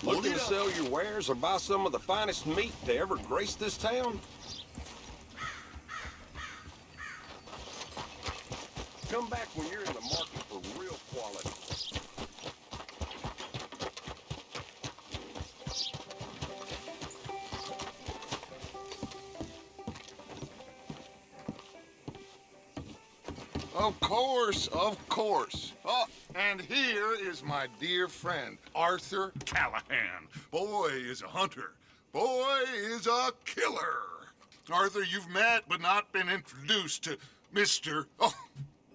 Looking to sell your wares or buy some of the finest meat to ever grace this town? Come back when you're in the market for real quality. Of course, of course. Oh, and here is my dear friend, Arthur Callahan. Boy is a hunter. Boy is a killer. Arthur, you've met but not been introduced to Mr. Oh,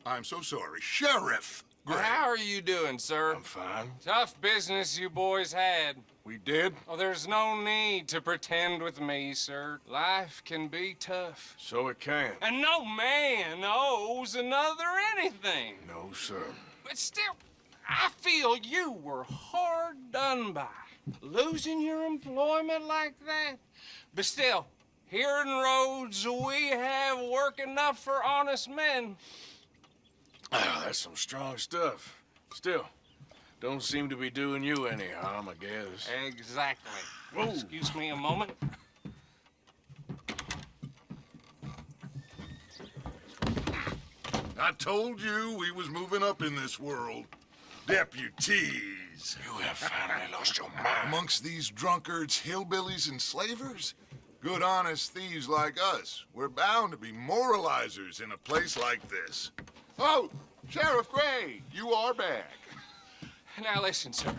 I'm so sorry, Sheriff Gray. How are you doing, sir? I'm fine. Tough business you boys had. We did? Oh, there's no need to pretend with me, sir. Life can be tough. So it can. And no man owes another anything. No, sir. But still, I feel you were hard done by. Losing your employment like that. But still, here in Rhodes, we have work enough for honest men. Ah, that's some strong stuff. Still, don't seem to be doing you any harm, I guess. Exactly. Whoa. Excuse me a moment. I told you we was moving up in this world. Deputies. You have finally lost your mind. Amongst these drunkards, hillbillies, and slavers? Good honest thieves like us. We're bound to be moralizers in a place like this. Oh, Sheriff Gray, you are back. Now listen, sir.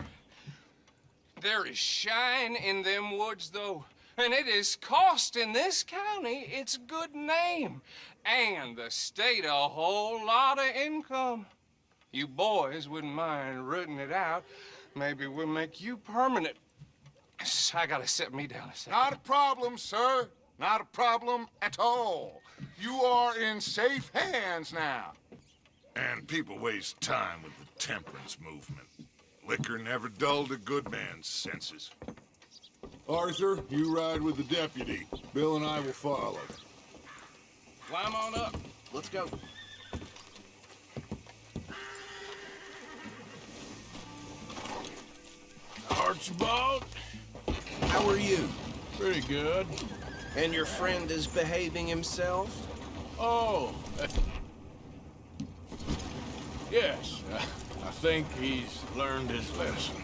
There is shine in them woods, though, and it is costing this county its good name and the state a whole lot of income. You boys wouldn't mind rooting it out. Maybe we'll make you permanent. I gotta set me down a second. Not a problem, sir. Not a problem at all. You are in safe hands now. And people waste time with the temperance movement. Liquor never dulled a good man's senses. Arthur, you ride with the deputy. Bill and I will follow. Climb on up. Let's go. Archibald? How are you? Pretty good. And your friend is behaving himself? Oh. Yes, I think he's learned his lesson.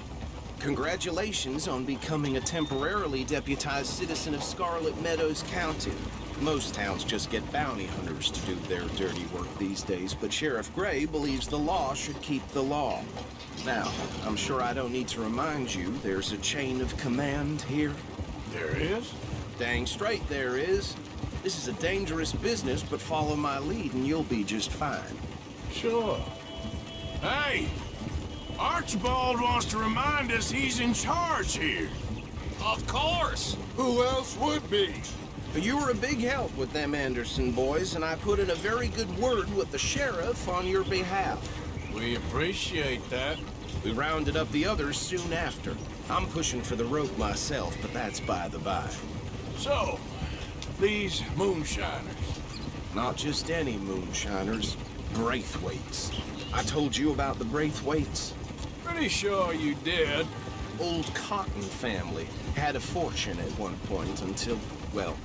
Congratulations on becoming a temporarily deputized citizen of Scarlet Meadows County. Most towns just get bounty hunters to do their dirty work these days, but Sheriff Gray believes the law should keep the law. Now, I'm sure I don't need to remind you there's a chain of command here. There is? Dang straight there is. This is a dangerous business, but follow my lead and you'll be just fine. Sure. Hey! Archibald wants to remind us he's in charge here. Of course. Who else would be? You were a big help with them Anderson boys, and I put in a very good word with the sheriff on your behalf. We appreciate that. We rounded up the others soon after. I'm pushing for the rope myself, but that's by the by. So, these moonshiners. Not just any moonshiners, Braithwaites. I told you about the Braithwaites. Pretty sure you did. Old Cotton family had a fortune at one point until, well,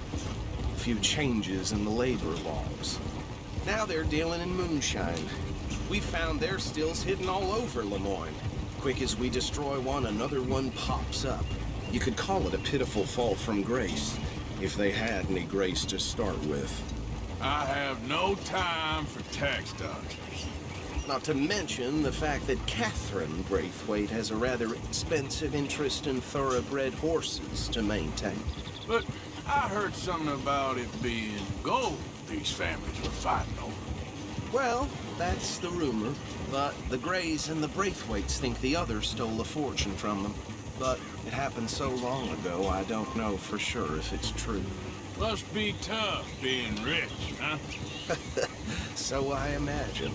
a few changes in the labor laws. Now they're dealing in moonshine. We found their stills hidden all over Lemoyne. Quick as we destroy one, another one pops up. You could call it a pitiful fall from grace, if they had any grace to start with. I have no time for tax dodgers. Not to mention the fact that Catherine Braithwaite has a rather expensive interest in thoroughbred horses to maintain. But I heard something about it being gold these families were fighting over. Well, that's the rumor. But the Grays and the Braithwaites think the other stole a fortune from them. But it happened so long ago, I don't know for sure if it's true. Must be tough being rich, huh? So I imagine.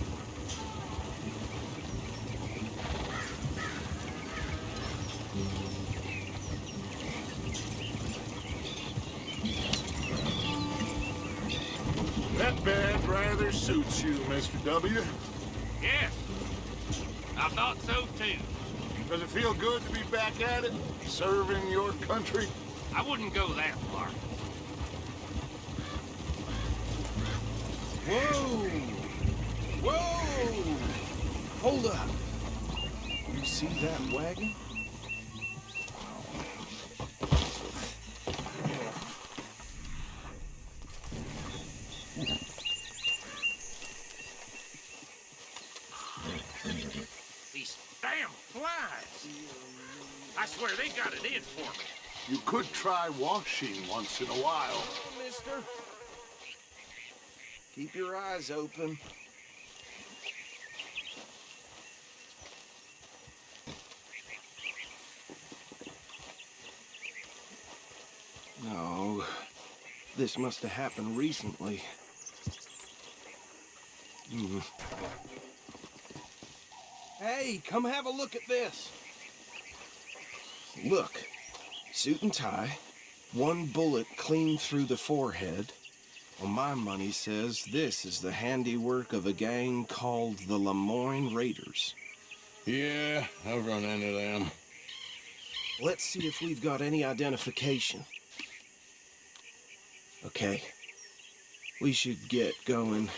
That badge rather suits you, Mr. W. Yes, I thought so too. Does it feel good to be back at it? Serving your country? I wouldn't go that far. Whoa! Whoa! Hold up. You see that wagon? These damn flies. I swear they got it in for me. You could try washing once in a while. Mister. Keep your eyes open. No, this must have happened recently. Hey, come have a look at this. Look, suit and tie, one bullet clean through the forehead. Well, my money says this is the handiwork of a gang called the Lemoyne Raiders. Yeah, I've run into them. Let's see if we've got any identification. Okay. We should get going.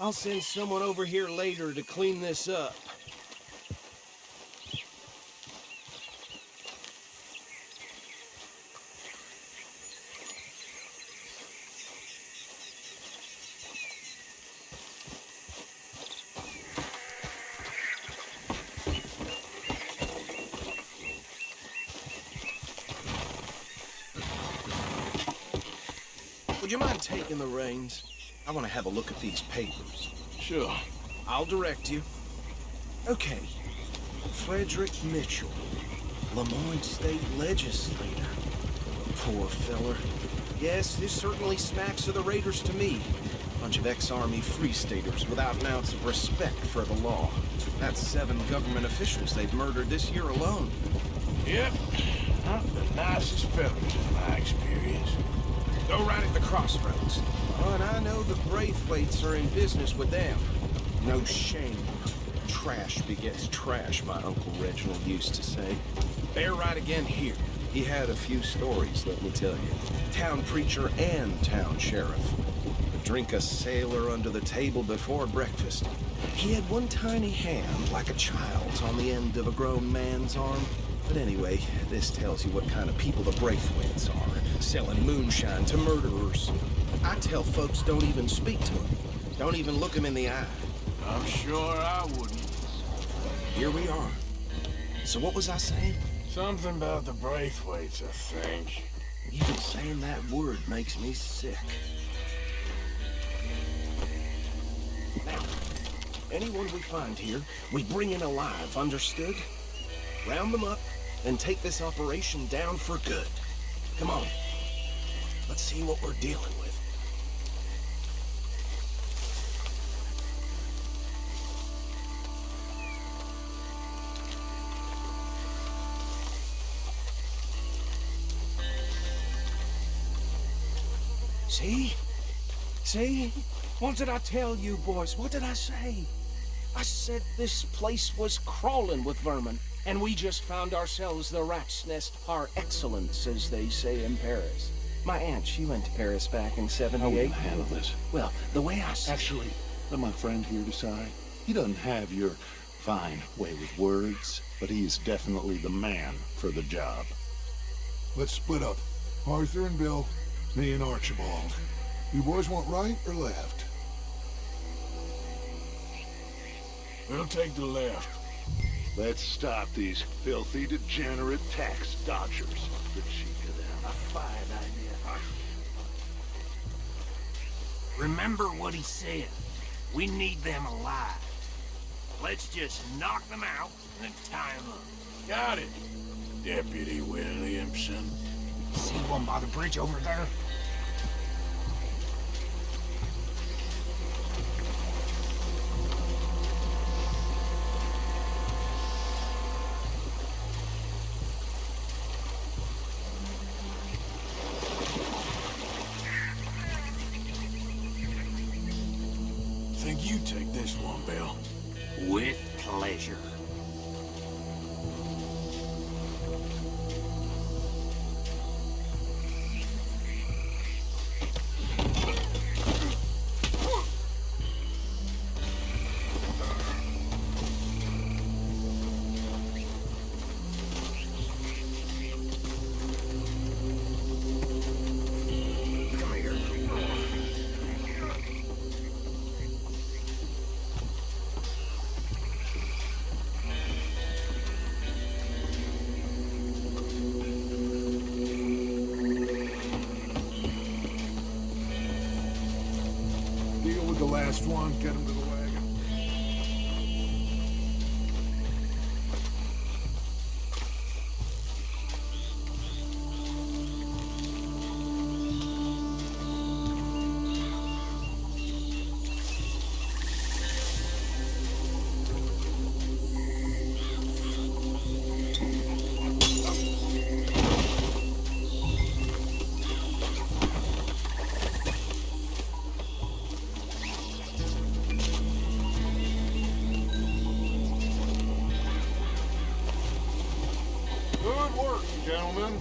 I'll send someone over here later to clean this up. Would you mind taking the reins? I want to have a look at these papers. Sure. I'll direct you. Okay. Frederick Mitchell, Lemoyne State Legislator. Poor feller. Yes, this certainly smacks of the Raiders to me. Bunch of ex-Army Free Staters without an ounce of respect for the law. That's 7 government officials they've murdered this year alone. Yep. Not the nicest fellas in my experience. Go right at the crossroads. Oh, and I know the Braithwaites are in business with them. No shame. Trash begets trash, my Uncle Reginald used to say. They're right again here. He had a few stories, let me tell you. Town preacher and town sheriff. Would drink a sailor under the table before breakfast. He had one tiny hand, like a child's, on the end of a grown man's arm. But anyway, this tells you what kind of people the Braithwaites are, selling moonshine to murderers. I tell folks don't even speak to them. Don't even look them in the eye. I'm sure I wouldn't. Here we are. So what was I saying? Something about the Braithwaites, I think. Even saying that word makes me sick. Now, anyone we find here, we bring in alive, understood? Round them up, and take this operation down for good. Come on. Let's see what we're dealing with. See? See? What did I tell you, boys? What did I say? I said this place was crawling with vermin, and we just found ourselves the rat's nest par excellence, as they say in Paris. My aunt, she went to Paris back in How will '78. you handle this? Well, the way I see Actually, let my friend here decide. He doesn't have your fine way with words, but he's definitely the man for the job. Let's split up. Arthur and Bill, me and Archibald. You boys want right or left? We'll take the left. Let's stop these filthy, degenerate tax dodgers. The cheek of them. A fine idea. Remember what he said. We need them alive. Let's just knock them out and tie them up. Got it, Deputy Williamson. See one by the bridge over there? Think you take this one, Bill. With pleasure. Last one, get him to the wagon. Good work, gentlemen.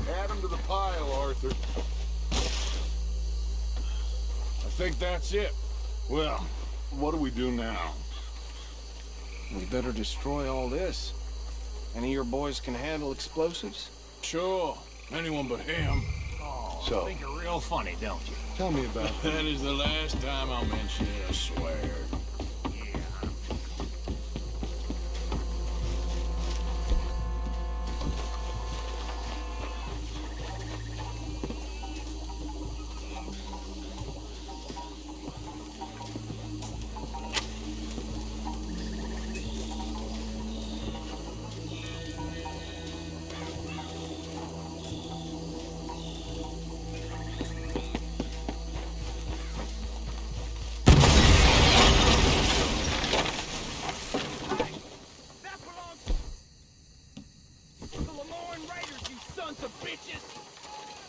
Add them to the pile, Arthur. I think that's it. Well, what do we do now? We better destroy all this. Any of your boys can handle explosives? Sure. Anyone but him. Oh, So- you think you're real funny, don't you? Tell me about it. That is the last time I'll mention it, I swear. Yeah. That belongs to the Lemoyne Raiders, you sons of bitches!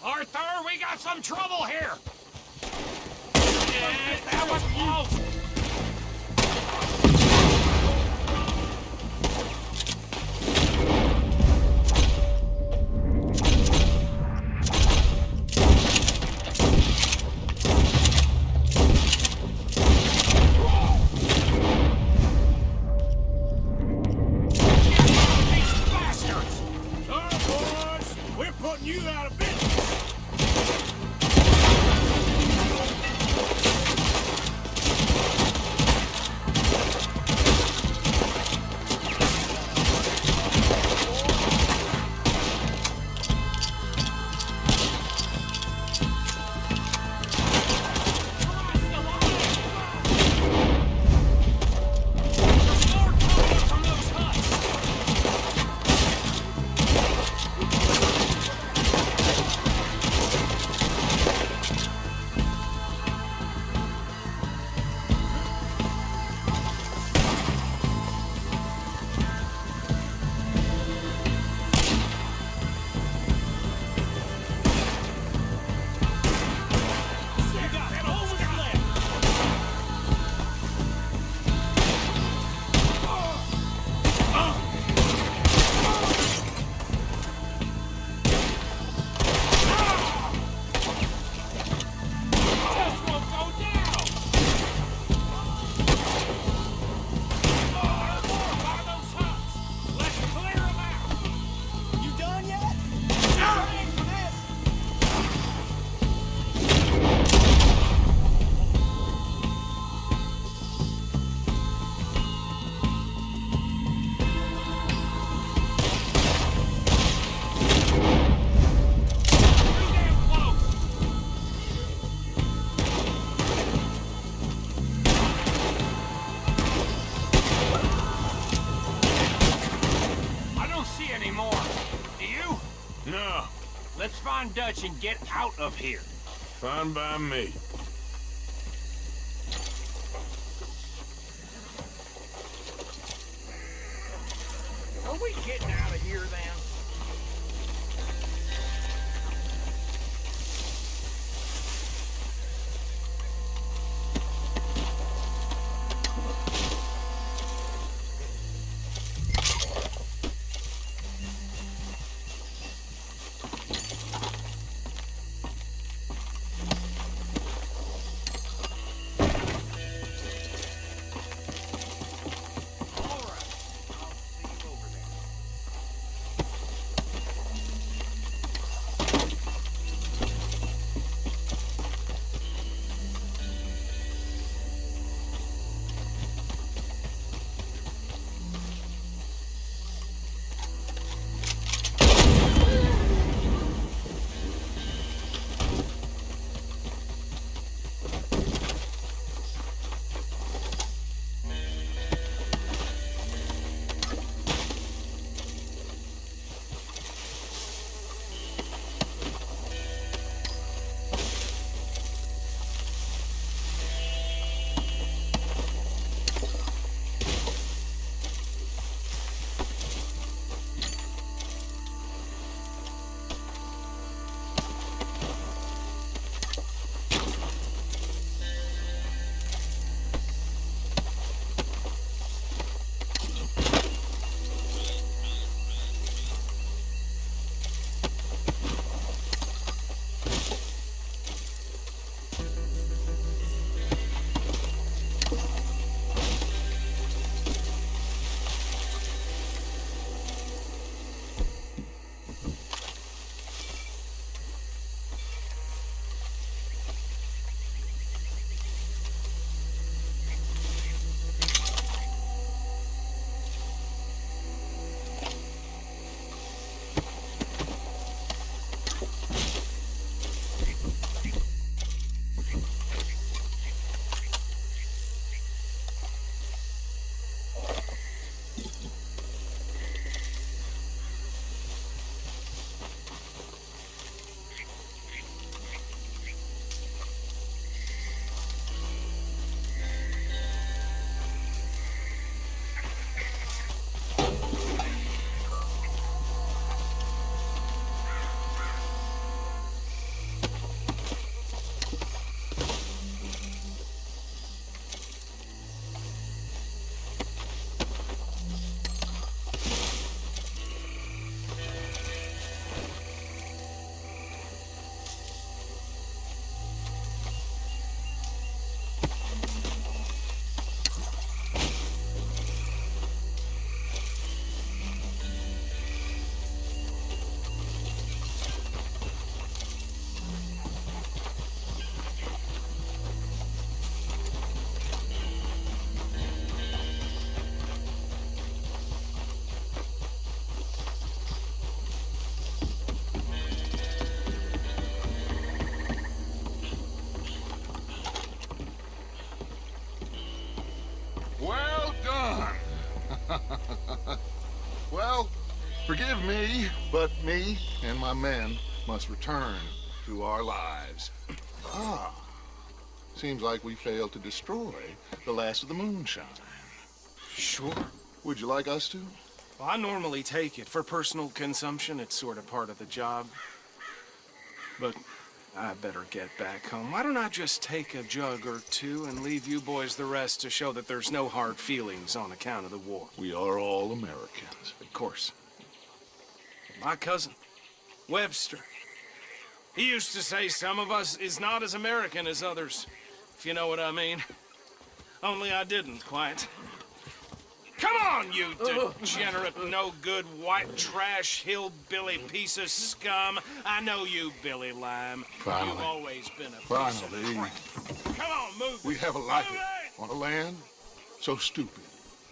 Arthur, we got some trouble here! Yeah, that was close! These bastards! Sorry, boys! We're putting you out of business! From those huts! You got it, over the left! Just won't go down! More by those huts! Let's clear them out! You done yet? Ready for this? Too damn close! I don't see any more. Do you? No, Let's find Dutch and get out of here. fine by me. Are we getting out of here then? All right. I'll see you over there. Forgive me, but me and my men must return to our lives. Ah. Seems like we failed to destroy the last of the moonshine. Sure. Would you like us to? Well, I normally take it. For personal consumption, it's sort of part of the job. But I better get back home. Why don't I just take a jug or two and leave you boys the rest to show that there's no hard feelings on account of the war? We are all Americans. Of course. My cousin, Webster, he used to say some of us is not as American as others, if you know what I mean. Only I didn't quite. Come on, you degenerate, no-good, white trash, hillbilly piece of scum. I know you, Billy Lime. Finally. You've always been a piece Finally. of crap. Come on, move We it. have a life Move it. on a land so stupid,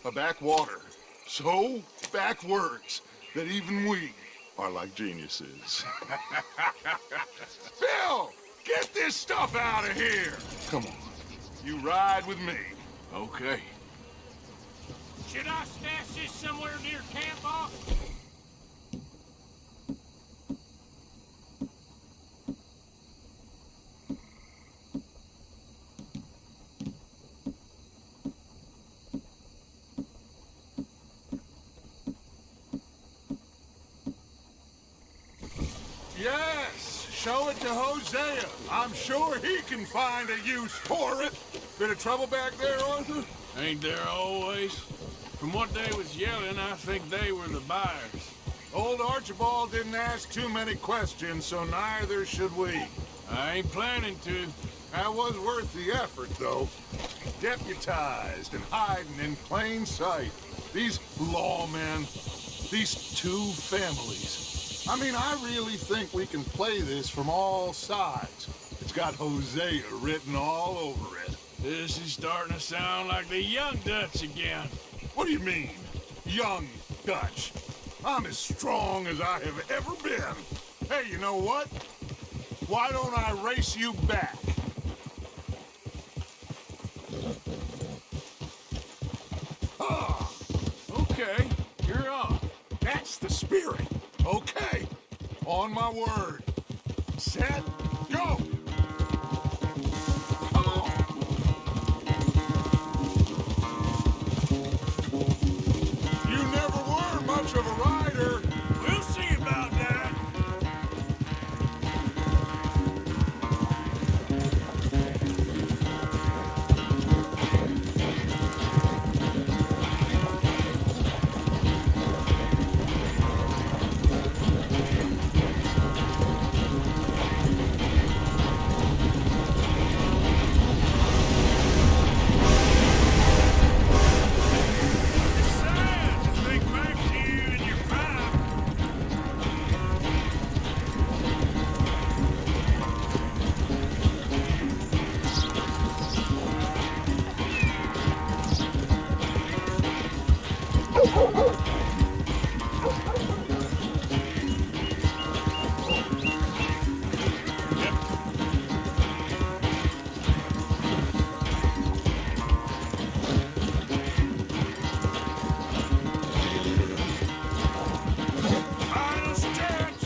a backwater so backwards that even we are like geniuses. Bill, get this stuff out of here. Come on, you ride with me. Okay. Should I stash this somewhere near camp, boss? Yes, show it to Hosea. I'm sure he can find a use for it. Bit of trouble back there, Arthur? Ain't there always? From what they was yelling, I think they were the buyers. Old Archibald didn't ask too many questions, so neither should we. I ain't planning to. That was worth the effort, though. Deputized and hiding in plain sight. These lawmen, these two families. I mean, I really think we can play this from all sides. It's got Hosea written all over it. This is starting to sound like the Young Dutch again. What do you mean, young Dutch? I'm as strong as I have ever been. Hey, you know what? Why don't I race you back? Ah, Okay, you're on. that's the spirit. Okay, on my word. Set, go! Come on! You never were much of a rider. We'll see about that. Sad to think back to you in your prime. Final stretch.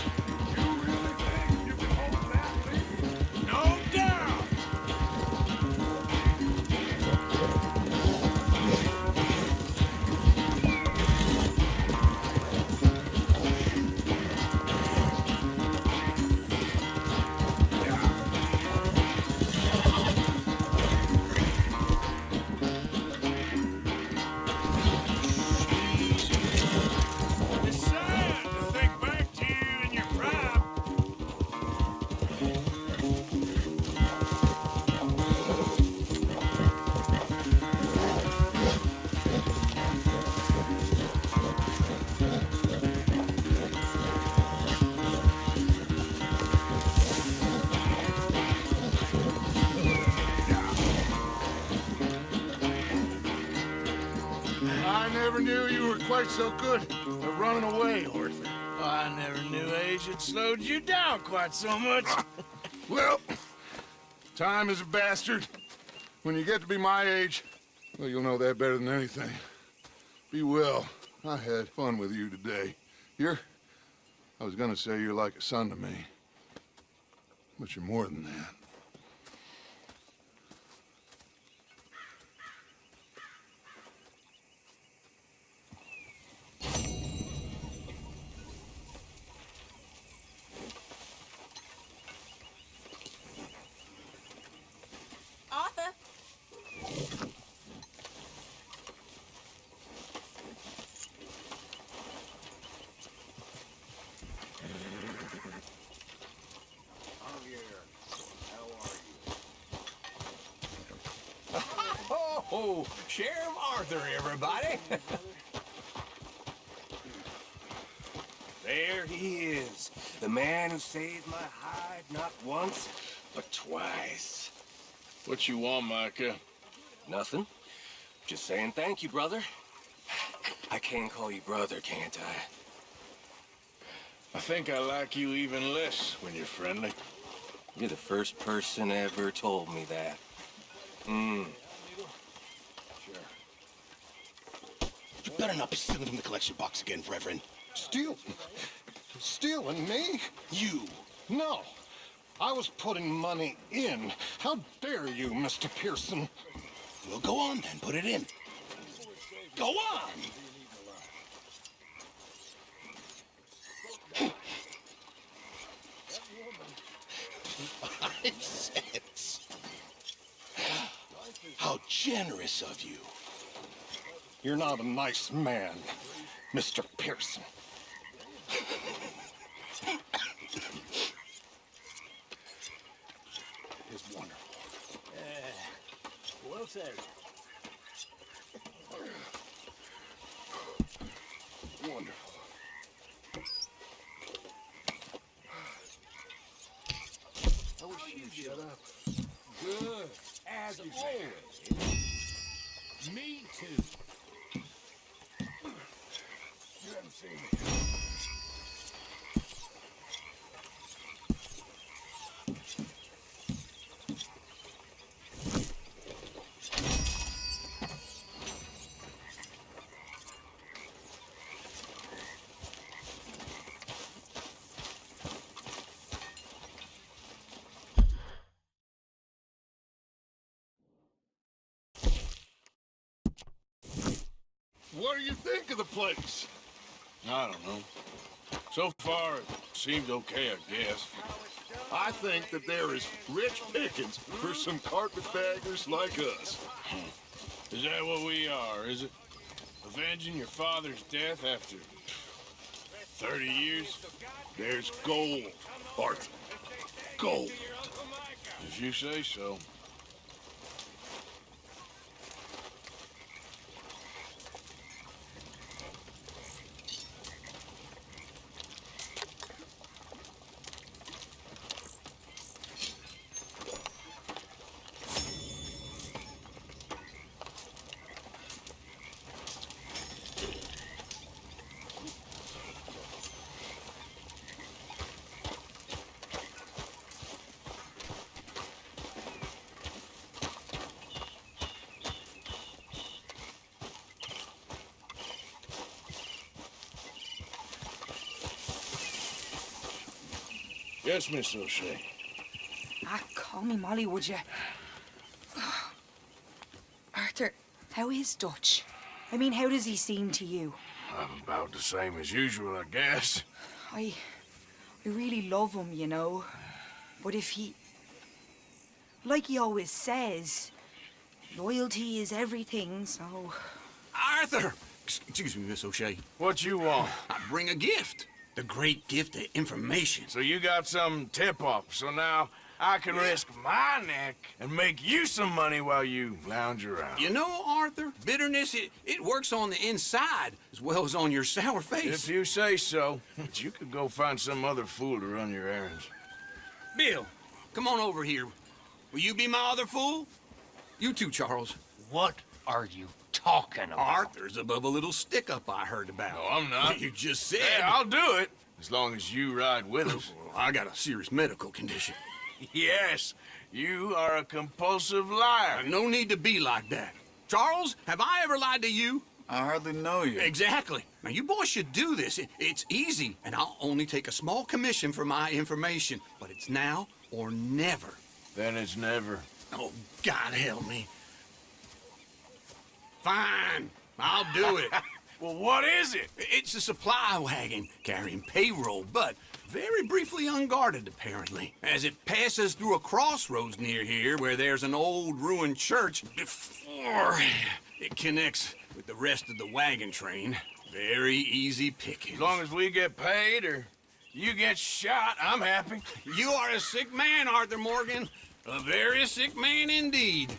You really think you can hold that lead? No doubt. It's sad to think back to you in your prime. I never knew you were quite so good at running away, Arthur. I never knew age had slowed you down quite so much. Well, time is a bastard. When you get to be my age, well, you'll know that better than anything. Be well. I had fun with you today. I was gonna say you're like a son to me. But you're more than that. Arthur? Oh, Sheriff Arthur, everybody. There he is, the man who saved my hide not once, but twice. What you want, Micah? Nothing. Just saying thank you, brother. I can call you brother, can't I? I think I like you even less when you're friendly. You're the first person ever told me that. You better not be stealing from the collection box again, Reverend. Steal? Stealing me? You. No. I was putting money in. How dare you, Mr. Pearson? Well, go on then. Put it in. Go on! 5 cents. How generous of you. You're not a nice man, Mr. Pearson. It's wonderful. Well said. Wonderful. I wish you'd shut up. Good. As always. Me too. You haven't seen me. What do you think of the place? I don't know. So far, it seemed okay, I guess. I think that there is rich pickings for some carpetbaggers like us. Is that what we are, is it? Avenging your father's death after 30 years? There's gold, Arthur. Gold. If you say so. Yes, Miss O'Shea. Ah, call me Molly, would you? Arthur, how is Dutch? I mean, how does he seem to you? About the same as usual, I guess. I really love him, you know. But if he... Like he always says, loyalty is everything, so... Arthur! Excuse me, Miss O'Shea. What you want? I bring a gift. The great gift of information. So you got some tip-off, so now I can risk my neck and make you some money while you lounge around. You know, Arthur, bitterness, it works on the inside as well as on your sour face. If you say so. But you could go find some other fool to run your errands. Bill, come on over here. Will you be my other fool? You too, Charles. What are you talking about? Arthur's above a little stick-up I heard about. No, I'm not. You just said... Hey, I'll do it, as long as you ride with us. I got a serious medical condition. Yes, you are a compulsive liar. No need to be like that. Charles, have I ever lied to you? I hardly know you. Exactly. Now, you boys should do this. It's easy, and I'll only take a small commission for my information. But it's now or never. Then it's never. Oh, God help me. Fine. I'll do it. Well, what is it? It's a supply wagon carrying payroll, but very briefly unguarded, apparently. As it passes through a crossroads near here where there's an old ruined church before it connects with the rest of the wagon train. Very easy picking. As long as we get paid or you get shot, I'm happy. You are a sick man, Arthur Morgan. A very sick man indeed.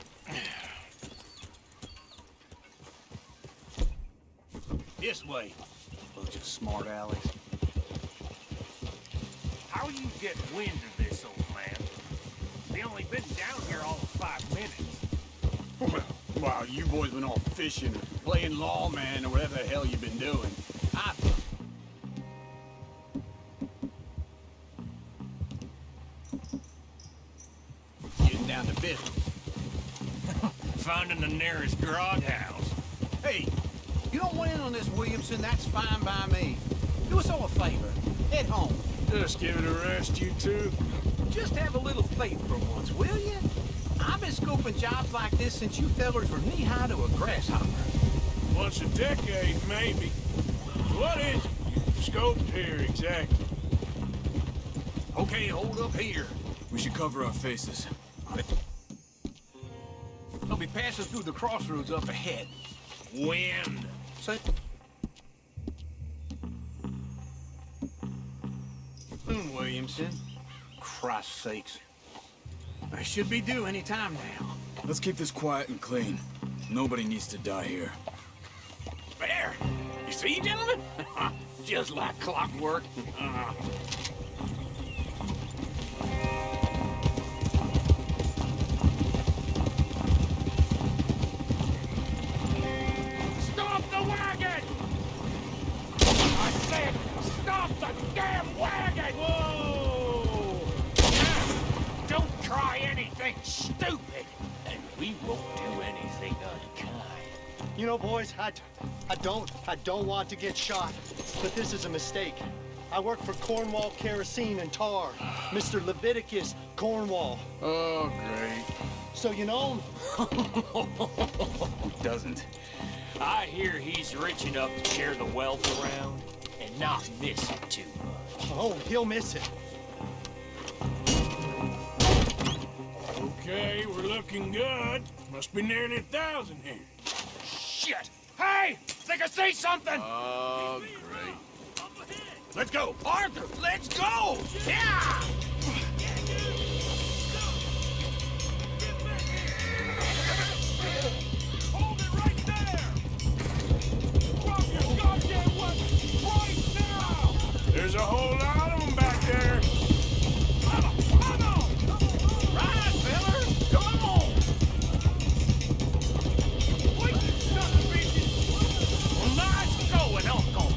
This way. Bunch of smart alleys. How you get wind of this, old man? We only been down here all of 5 minutes. Well, you boys been off fishing, playing lawman, or whatever the hell you've been doing. Getting down to business. Finding the nearest grog house. Hey, you don't want in on this, Williamson. That's fine by me. Do us all a favor. Head home. Just give it a rest, you two. Just have a little faith for once, will you? I've been scoping jobs like this since you fellers were knee-high to a grasshopper. Once a decade, maybe. What is it you've scoped here exactly? Okay, hold up here. We should cover our faces. They'll be passing through the crossroads up ahead. Wind. Say, Williamson. Christ's sakes. I should be due any time now. Let's keep this quiet and clean. Nobody needs to die here. There. You see, gentlemen? Just like clockwork. Stop the wagon! I said, stop the damn wagon! Whoa! Now, don't try anything stupid, and we won't do anything unkind. You know, boys, I don't want to get shot, but this is a mistake. I work for Cornwall Kerosene and Tar, Mr. Leviticus Cornwall. Oh, great. So you know him? Who doesn't? I hear he's rich enough to share the wealth around and not miss it too much. Oh, he'll miss it. Okay, we're looking good. Must be nearly 1,000 here. Shit! Hey! Think I see something? Oh, great. Let's go! Arthur, let's go! Yeah! Hold it right there! Drop your goddamn weapon right now! There's a whole lot of them back there. Come on! Right, fella! Come on! Wait, you son of bitches! Well, nice going, Uncle!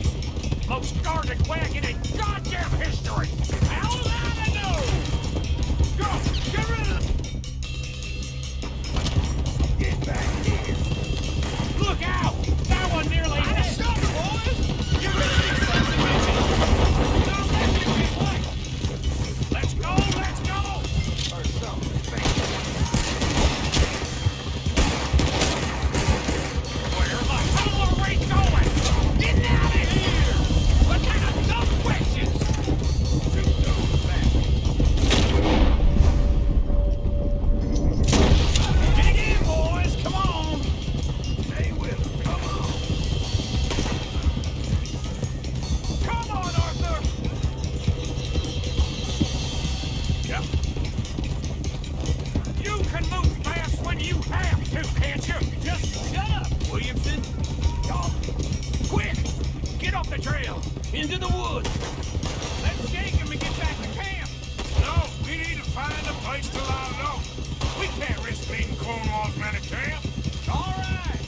Most guarded wagon in goddamn history! How am I to know? Go! Get rid of them! Get back here! Look out! That one nearly hit! Stop, boys! Get rid of these sons of bitches! Don't let me get away! Let's go! Let's go! Or something. Where the hell are we going? Get out of here! What kind of dumb questions? Shoot those back. Dig in, boys! Come on! Stay with me. Come on, Arthur! Yeah. You can move fast when you have to, can't you? Just shut up, Williamson. Quick! Get off the trail! Into the woods! Let's shake him and get back to camp! No, we need to find a place to lie low. We can't risk meeting Cornwall's men at camp. All right!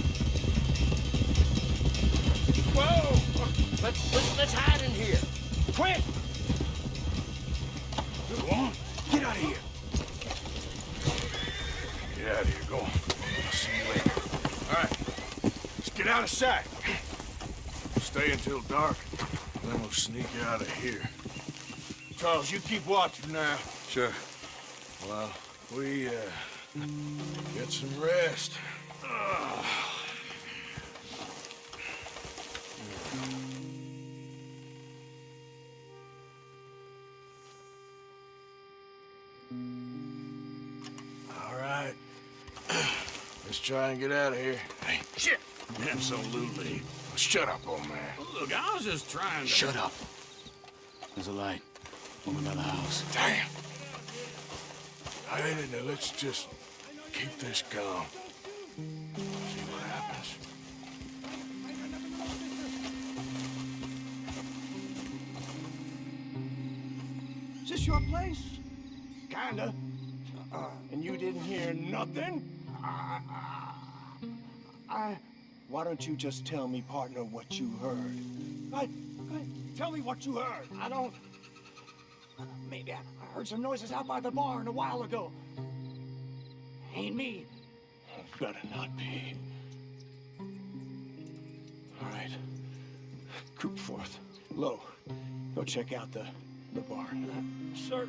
Whoa! Let's hide in here. Quick! Go on. Get out of here. Get out of here. Go on. I'll see you later. All right. Let's get Get out of sight. Stay until dark, then we'll sneak out of here. Charles, you keep watch for now. Sure. Well, we, get some rest. All right. Let's try and get out of here. Hey, shit! Absolutely. Shut up, old man. Look, I was just trying to... Shut up. There's a light over by the house. Damn. Hey, now let's just keep this going. See what happens. Is this your place? Kinda. And you didn't hear nothing? Why don't you just tell me, partner, what you heard? Right, tell me what you heard. I don't... Maybe I heard some noises out by the barn a while ago. Ain't me. Better not be. All right. Group forth. Low. Go check out the barn. Sir.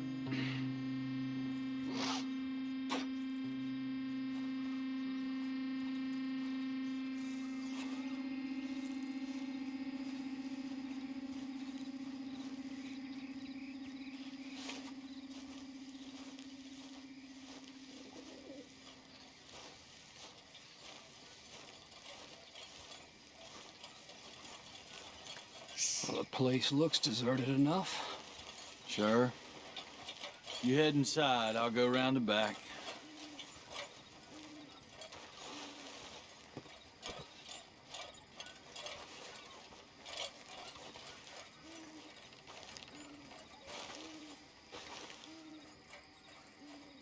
Well, the place looks deserted enough. Sure. You head inside. I'll go around the back.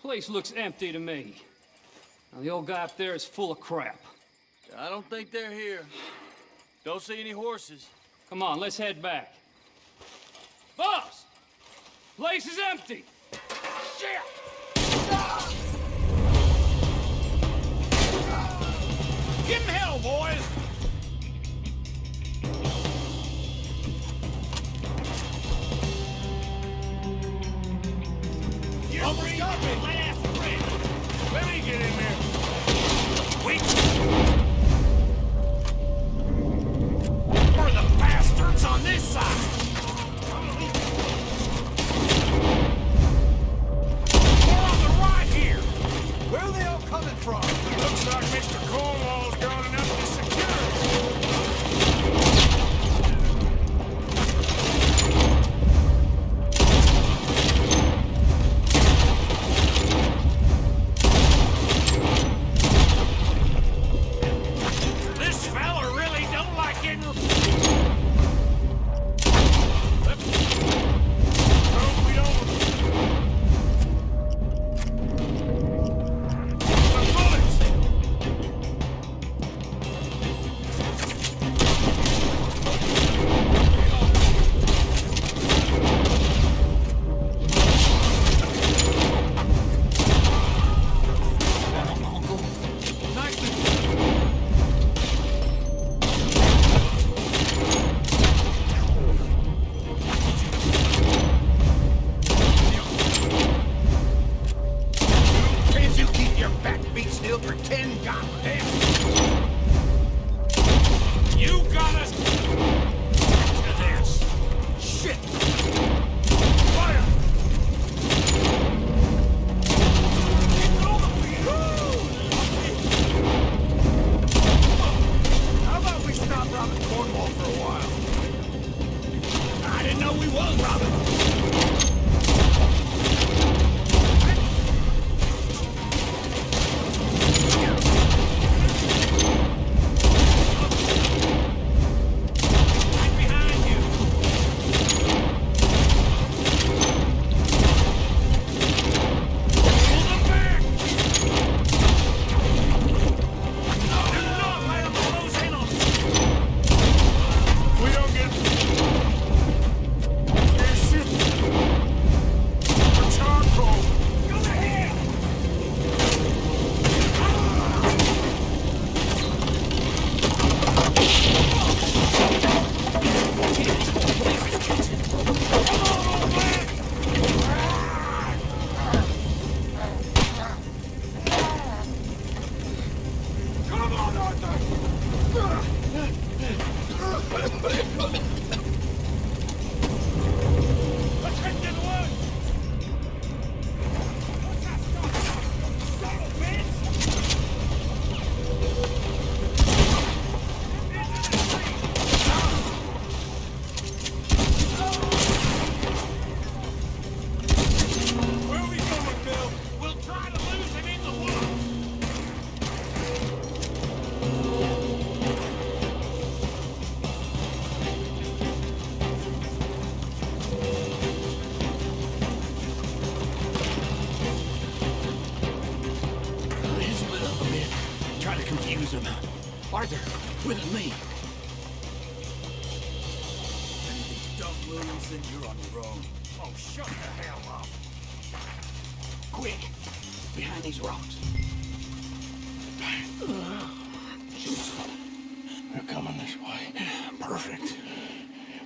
Place looks empty to me. Now, the old guy up there is full of crap. I don't think they're here. Don't see any horses. Come on, let's head back. Boss! Place is empty! Shit! Give him hell, boys! You almost got me! Last friend! Let me get in there. Wait! Where are the bastards on this side? More on the right here! Where are they all coming from? Looks like Mr. Cornwall's gone enough to secure Arthur, with me. Anything dumb moves, then you're on your own. Oh, shut the hell up. Quick, behind these rocks. They're coming this way. Perfect.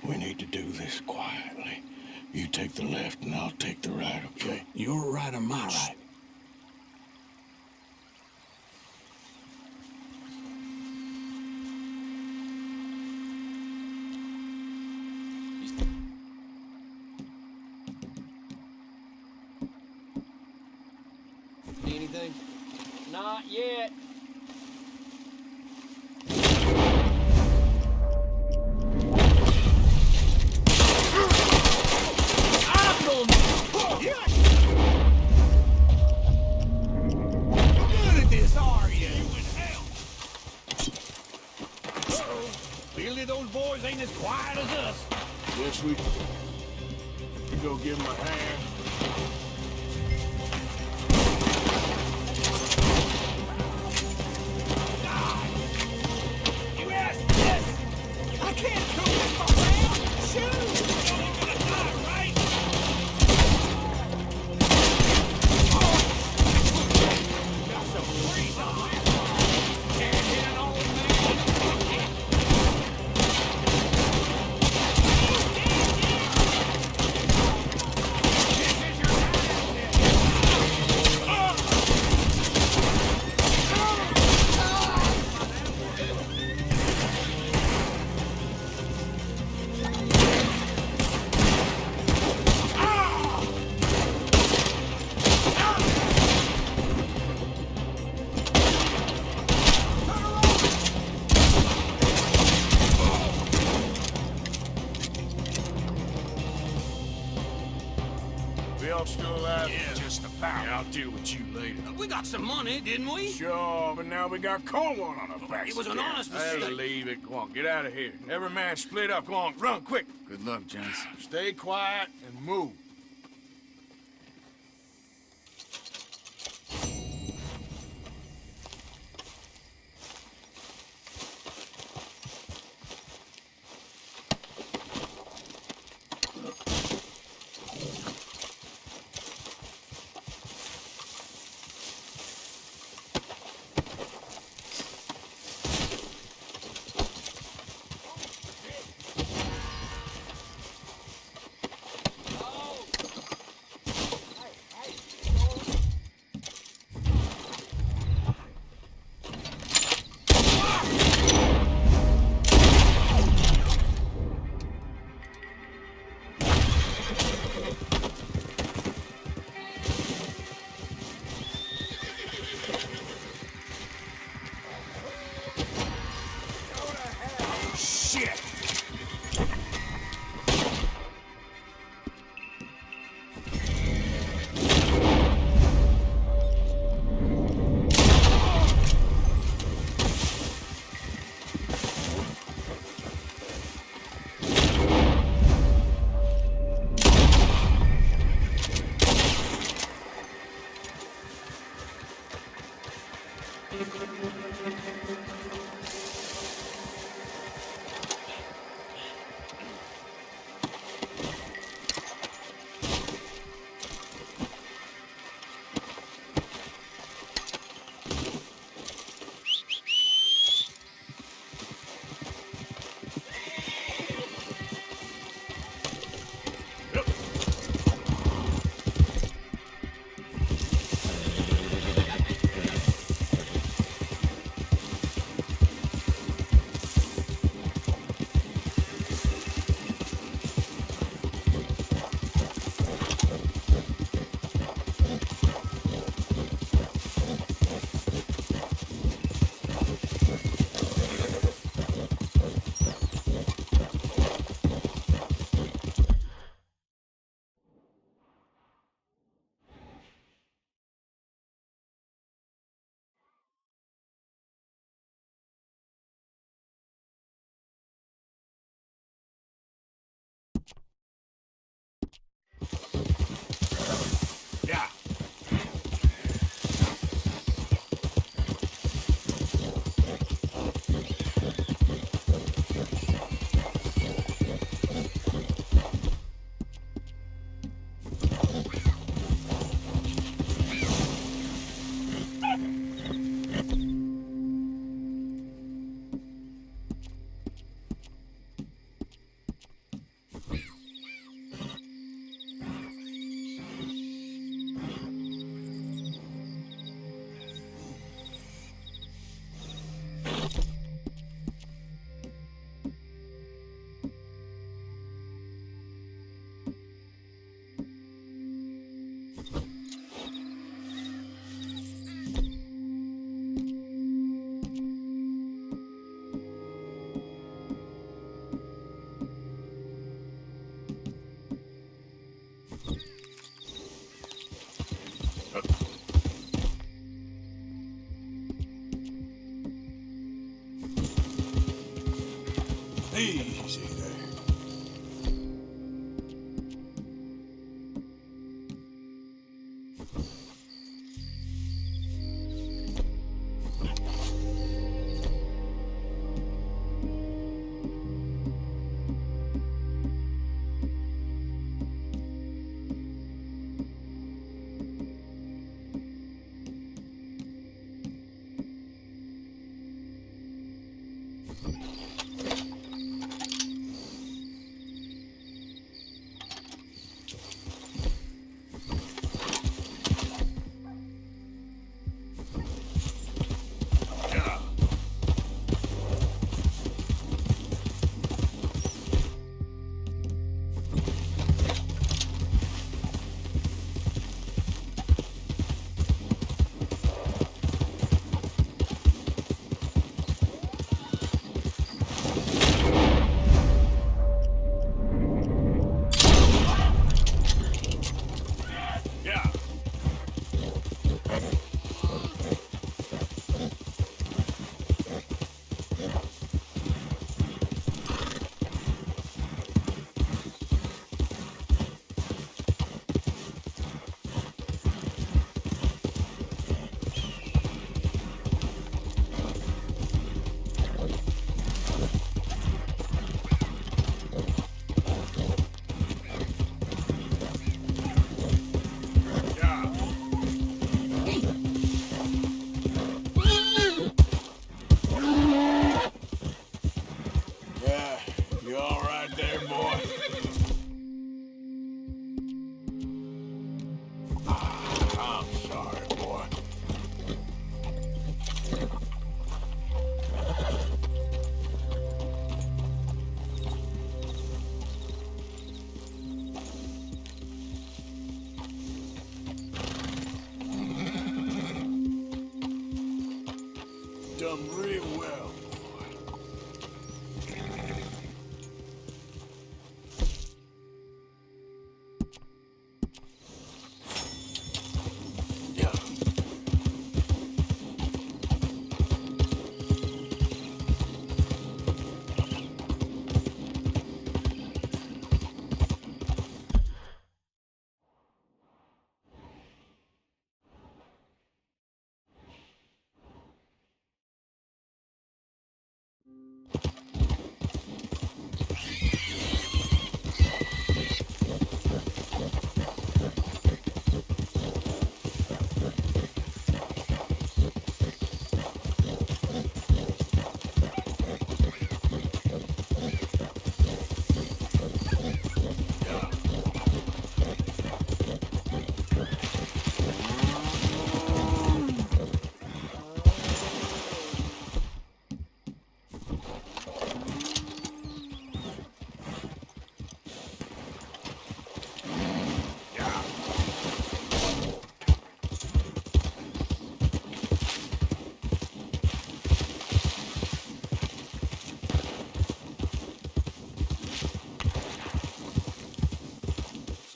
We need to do this quietly. You take the left and I'll take the right, okay? Your right or my right? See anything? Not yet. Good at this, are you? Clearly those boys ain't as quiet as us. Guess we go give him a hand. You asked this! I can't do this, my man! Shoot! You're only gonna die, right? Got some freeze on this. Can't hit an old man. This is your time. We all still alive? Yeah, just about. Yeah, I'll deal with you later. We got some money, didn't we? Sure, but now we got Cornwall on our backs. It was an again. honest I'll mistake. leave it. Go on, get out of here. Every man split up. Go on, run, quick. Good luck, Johnson. Stay quiet and move. Easy there. You all right there, boy? I'm sorry, boy. Done real well.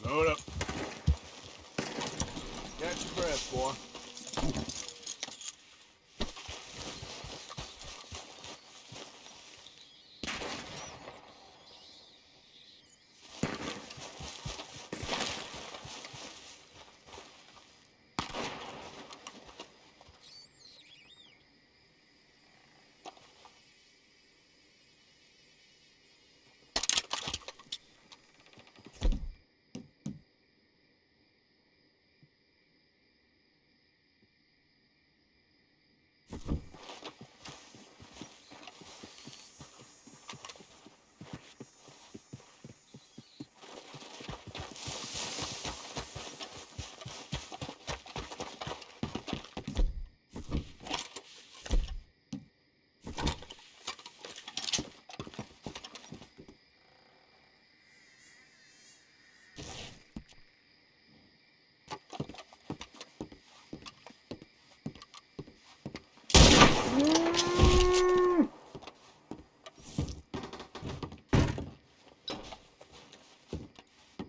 Slow it up. Catch your breath, boy.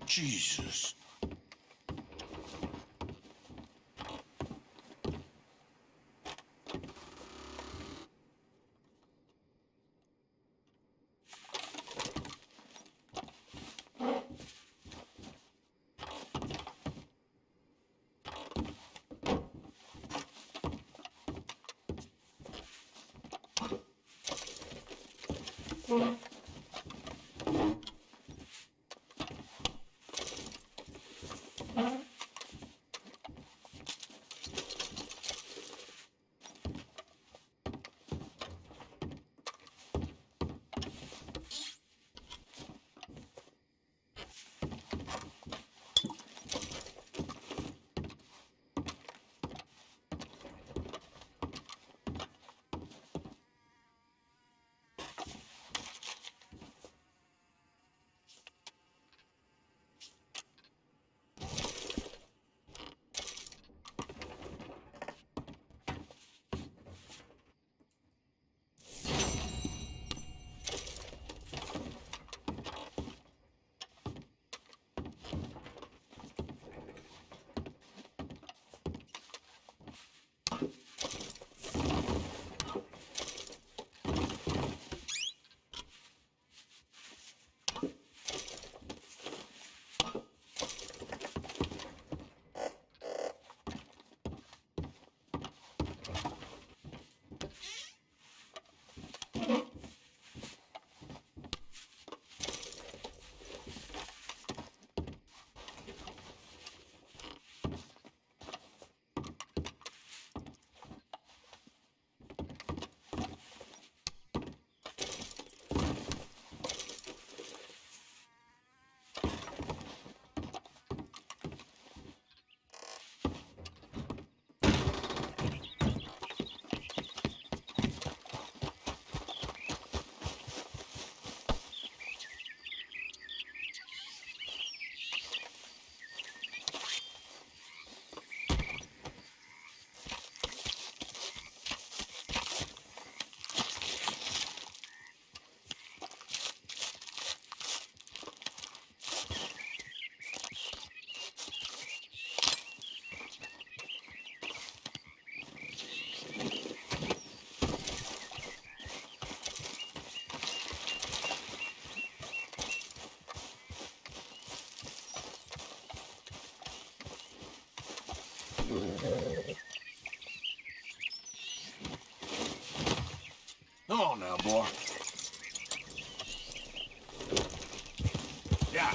Jesus. Come on now, boy. Yeah.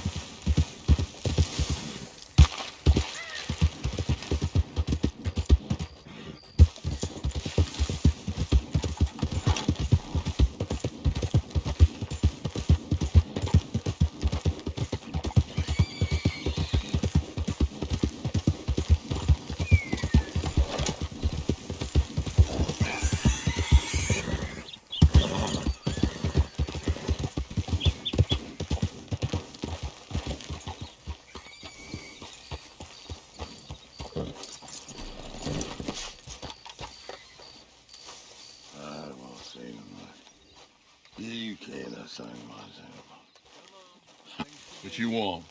What you want?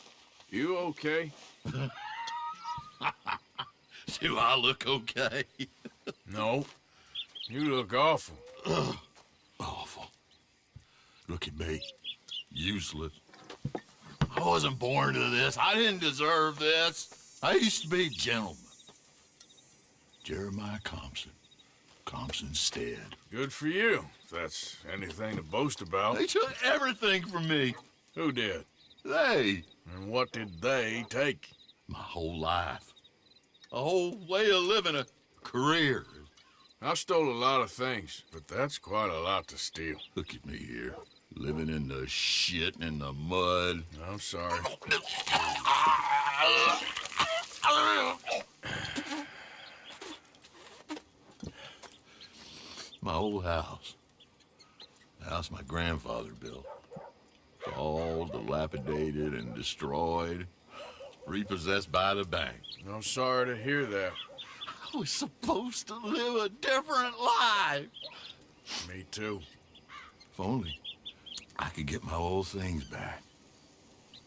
You okay? Do I look okay? No. You look awful. Awful. Look at me. Useless. I wasn't born to this. I didn't deserve this. I used to be a gentleman. Jeremiah Compson. Compson Stead. Good for you, if that's anything to boast about. They took everything from me. Who did? They. And what did they take? My whole life. A whole way of living, a career. I've stole a lot of things, but that's quite a lot to steal. Look at me here, living in the shit and in the mud. I'm sorry. My old house. The house my grandfather built. It's all dilapidated and destroyed. Repossessed by the bank. I'm sorry to hear that. I was supposed to live a different life. Me too. If only I could get my old things back.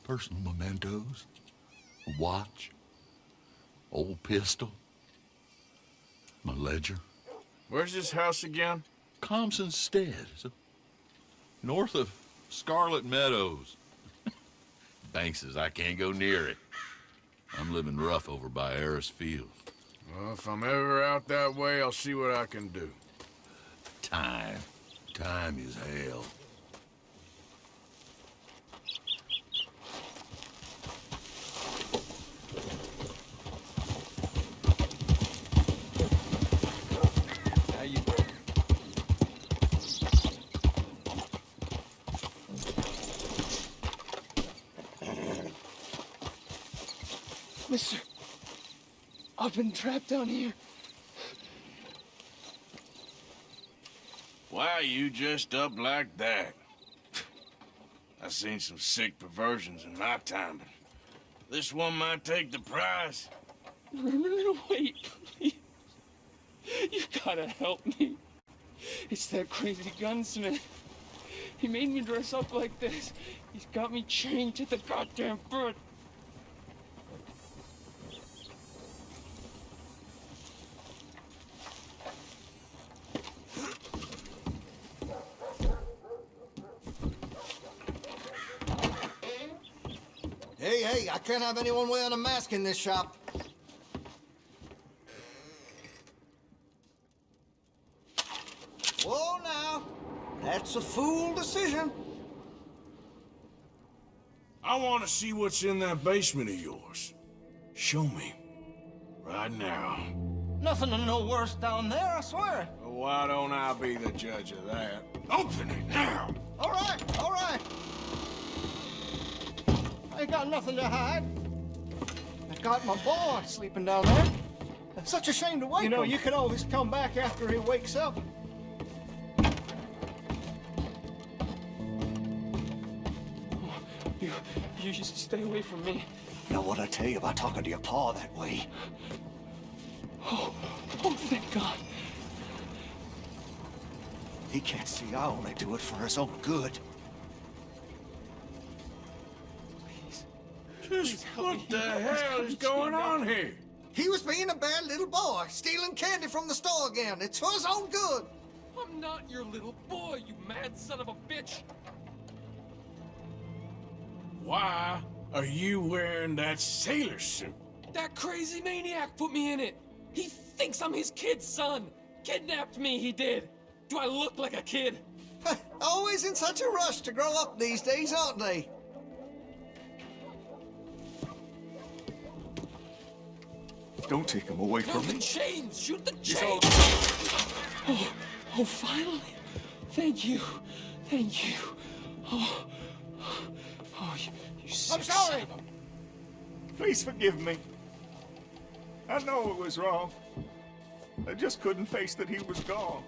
Personal mementos, a watch, old pistol, my ledger. Where's this house again? Compson Stead, north of Scarlet Meadows. Bank says I can't go near it. I'm living rough over by Harris Field. Well, if I'm ever out that way, I'll see what I can do. Time. Time is hell. Mister, I've been trapped down here. Why are you dressed up like that? I've seen some sick perversions in my time, but this one might take the prize. No, wait, please. You gotta help me. It's that crazy gunsmith. He made me dress up like this. He's got me chained to the goddamn foot. Hey, I can't have anyone wearing a mask in this shop. Whoa, now. That's a fool decision. I want to see what's in that basement of yours. Show me. Right now. Nothing to no worse down there, I swear. Well, why don't I be the judge of that? Open it now! All right. I ain't got nothing to hide. I got my boy sleeping down there. It's such a shame to wake him. You can always come back after he wakes up. You just stay away from me. Know what I tell you about talking to your pa that way? Oh, thank God. He can't see I only do it for his own good. Just what the hell is going on here? He was being a bad little boy, stealing candy from the store again. It's for his own good. I'm not your little boy, you mad son of a bitch. Why are you wearing that sailor suit? That crazy maniac put me in it. He thinks I'm his kid's son. Kidnapped me, he did. Do I look like a kid? Always in such a rush to grow up these days, aren't they? Don't take him away from me. The chains! Shoot the chains! Oh, finally. Thank you. Thank you. Oh, you sick I'm sorry. son of Please forgive me. I know it was wrong. I just couldn't face that he was gone.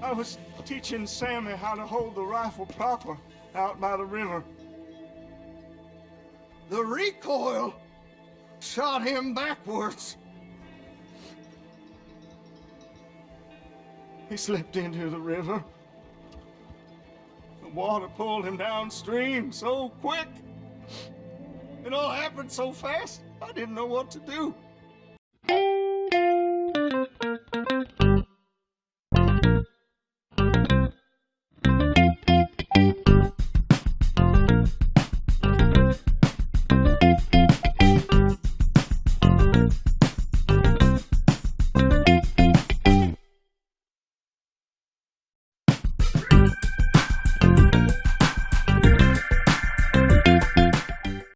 I was teaching Sammy how to hold the rifle proper out by the river. The recoil shot him backwards. He slipped into the river. The water pulled him downstream so quick. It all happened so fast, I didn't know what to do.